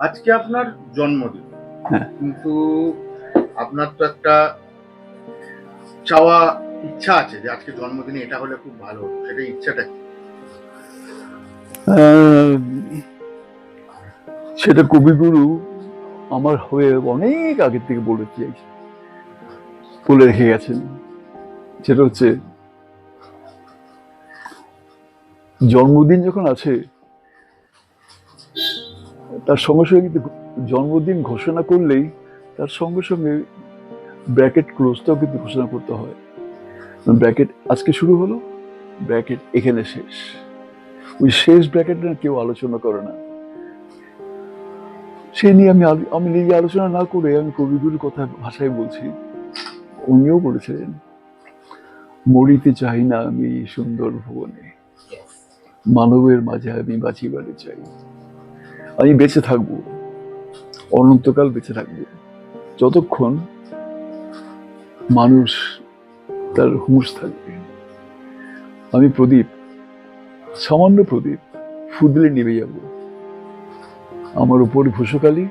আজকে আপনার জন্মদিন, হ্যাঁ। কিন্তু আপনার তো একটা চাওয়া ইচ্ছা আছে যে আজকে জন্মদিনে এটা হলে খুব ভালো হতো, সেটা ইচ্ছাটা কি? সেটা কবিগুরু আমার হয়ে অনেক আগে থেকে বলে রেখে গেছেন। সেটা হচ্ছে জন্মদিন যখন আছে তার সঙ্গে সঙ্গে কিন্তু জন্মদিন ঘোষণা করলেই তার সঙ্গে সঙ্গে ব্র্যাকেট ক্লোজটাও কিন্তু ঘোষণা করতে হয়। ব্র্যাকেট আজকে শুরু হলো, ব্র্যাকেট এখানে শেষ। ওই শেষ ব্র্যাকেটটা কেউ আলোচনা করে না। সে নিয়ে আমি নিজে আলোচনা না করে আমি কবিগুরুর কথা ভাষায় বলছি। উনিও বলেছিলেন, মরিতে চাই না আমি সুন্দর ভুবনে, মানবের মাঝে আমি বাঁচিবারে চাই। আমি বেঁচে থাকবো, অনন্তকাল বেঁচে থাকবো, যতক্ষণ মানুষ তার হুঁশ থাকবে। আমি প্রদীপ, সামান্য প্রদীপ, ফুদলে নিভে যাব। আমার উপর ভূষকালী,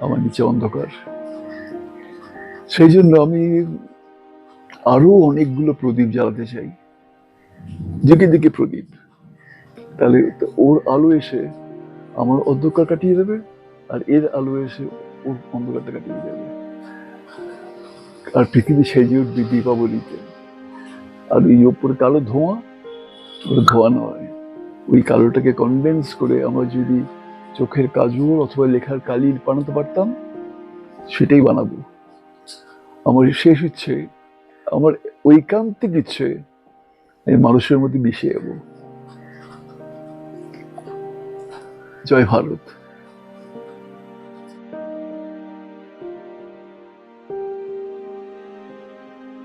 আমার নিচে অন্ধকার। সেই জন্য আমি আরো অনেকগুলো প্রদীপ জ্বালাতে চাই, দিকে দিকে প্রদীপ। তাহলে ওর আলো এসে আমার অন্ধকার কাটিয়ে দেবে, আর এর আলো এসে ওর অন্ধকারটা কাটিয়ে দেবে। আর পৃথিবী সেজে উঠবে দীপাবলিতে। আর এই ওপরে কালো ধোঁয়া, ওটা ধোঁয়া নয়, ওই কালোটাকে কনডেন্স করে আমরা যদি চোখের কাজল অথবা লেখার কালি বানাতে পারতাম, সেটাই বানাবো। আমার শেষ ইচ্ছে, আমার ঐকান্তিক ইচ্ছে, আমি মানুষের মধ্যে মিশে যাবো। জয় ভারত।